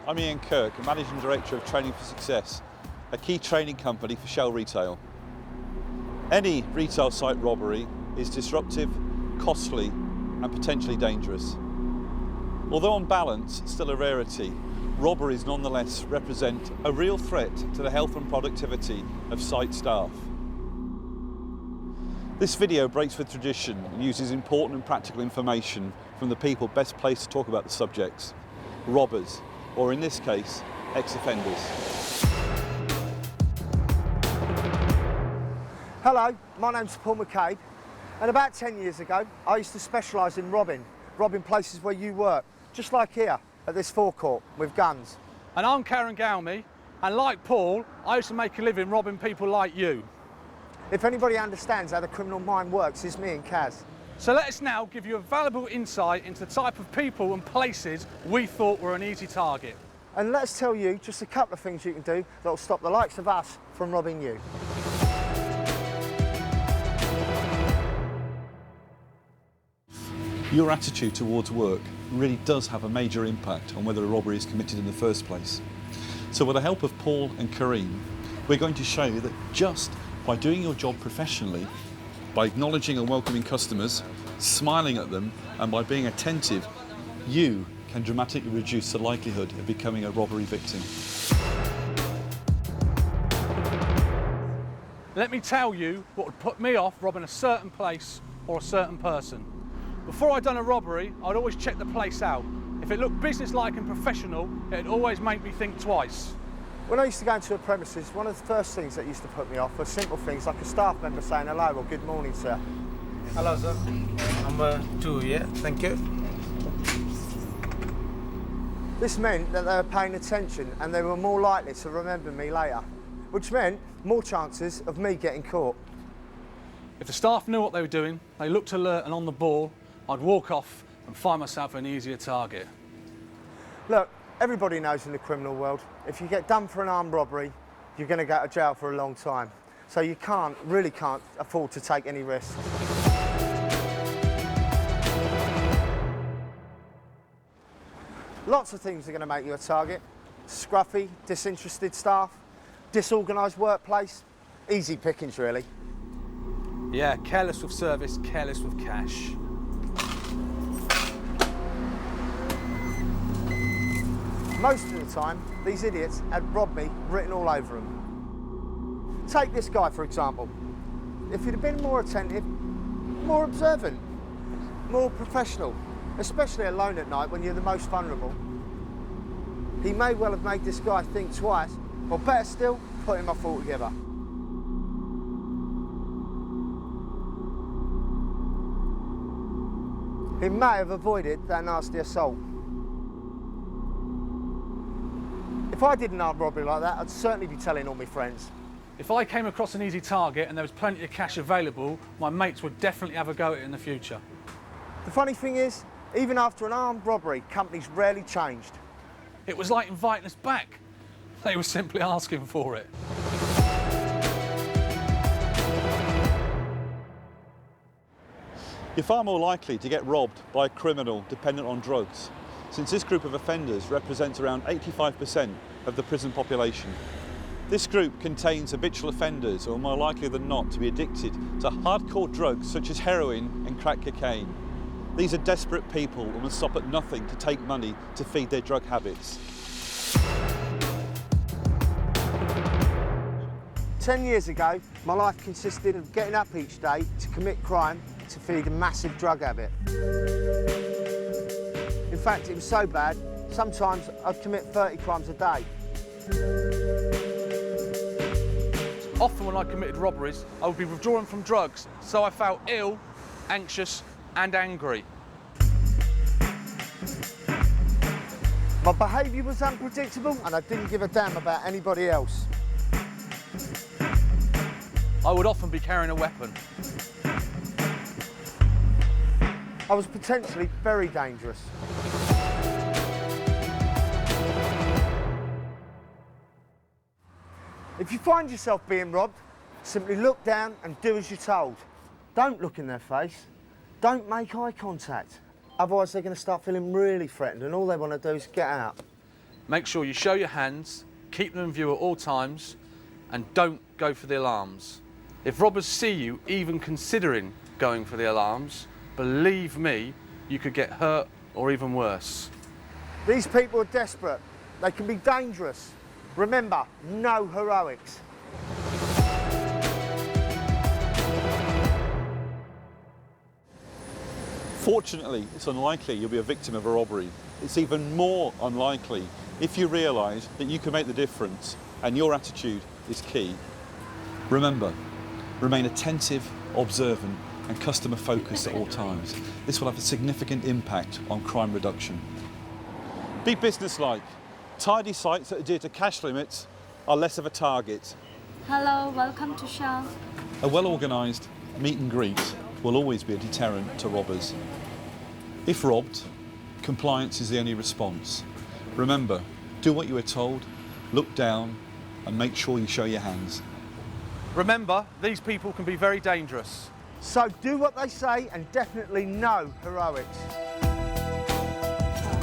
I'm Ian Kirk, Managing Director of Training for Success, a key training company for Shell Retail. Any retail site robbery is disruptive, costly and potentially dangerous. Although on balance still a rarity, robberies nonetheless represent a real threat to the health and productivity of site staff. This video breaks with tradition and uses important and practical information from the people best placed to talk about the subjects, robbers, or in this case, ex-offenders. Hello, my name's Paul McCabe, and about 10 years ago I used to specialise in robbing places where you work, just like here at this forecourt with guns. And I'm Karen Galmy, and like Paul, I used to make a living robbing people like you. If anybody understands how the criminal mind works, it's me and Kaz. So let us now give you a valuable insight into the type of people and places we thought were an easy target. And let's tell you just a couple of things you can do that will stop the likes of us from robbing you. Your attitude towards work really does have a major impact on whether a robbery is committed in the first place. So with the help of Paul and Kareem, we're going to show you that just by doing your job professionally, by acknowledging and welcoming customers, smiling at them, and by being attentive, you can dramatically reduce the likelihood of becoming a robbery victim. Let me tell you what would put me off robbing a certain place or a certain person. Before I'd done a robbery, I'd always check the place out. If it looked businesslike and professional, it'd always make me think twice. When I used to go into a premises, one of the first things that used to put me off were simple things like a staff member saying hello or good morning, sir. Hello, sir. Number 2, yeah, thank you. This meant that they were paying attention and they were more likely to remember me later, which meant more chances of me getting caught. If the staff knew what they were doing, they looked alert and on the ball, I'd walk off and find myself an easier target. Look, everybody knows in the criminal world, if you get done for an armed robbery, you're going to go to jail for a long time. So you really can't afford to take any risks. Lots of things are going to make you a target. Scruffy, disinterested staff, disorganised workplace, easy pickings really. Yeah, careless with service, careless with cash. Most of the time, these idiots had robbed me written all over them. Take this guy, for example. If he'd have been more attentive, more observant, more professional, especially alone at night when you're the most vulnerable, he may well have made this guy think twice, or better still, put him off altogether. He may have avoided that nasty assault. If I did an armed robbery like that, I'd certainly be telling all my friends. If I came across an easy target and there was plenty of cash available, my mates would definitely have a go at it in the future. The funny thing is, even after an armed robbery, companies rarely changed. It was like inviting us back. They were simply asking for it. You're far more likely to get robbed by a criminal dependent on drugs, since this group of offenders represents around 85% of the prison population. This group contains habitual offenders who are more likely than not to be addicted to hardcore drugs such as heroin and crack cocaine. These are desperate people who will stop at nothing to take money to feed their drug habits. 10 years ago, my life consisted of getting up each day to commit crime to feed a massive drug habit. In fact, it was so bad, sometimes I'd commit 30 crimes a day. Often when I committed robberies, I would be withdrawing from drugs, so I felt ill, anxious and angry. My behaviour was unpredictable and I didn't give a damn about anybody else. I would often be carrying a weapon. I was potentially very dangerous. If you find yourself being robbed, simply look down and do as you're told. Don't look in their face. Don't make eye contact. Otherwise, they're going to start feeling really threatened and all they want to do is get out. Make sure you show your hands, keep them in view at all times, and don't go for the alarms. If robbers see you even considering going for the alarms, believe me, you could get hurt or even worse. These people are desperate. They can be dangerous. Remember, no heroics. Fortunately, it's unlikely you'll be a victim of a robbery. It's even more unlikely if you realise that you can make the difference and your attitude is key. Remember, remain attentive, observant and customer focused at all times. This will have a significant impact on crime reduction. Be businesslike. Tidy sites that adhere to cash limits are less of a target. Hello, welcome to Shell. A well-organised meet and greet will always be a deterrent to robbers. If robbed, compliance is the only response. Remember, do what you were told, look down and make sure you show your hands. Remember, these people can be very dangerous. So do what they say and definitely no heroics.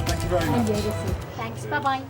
Thank you very much. Thanks, bye-bye.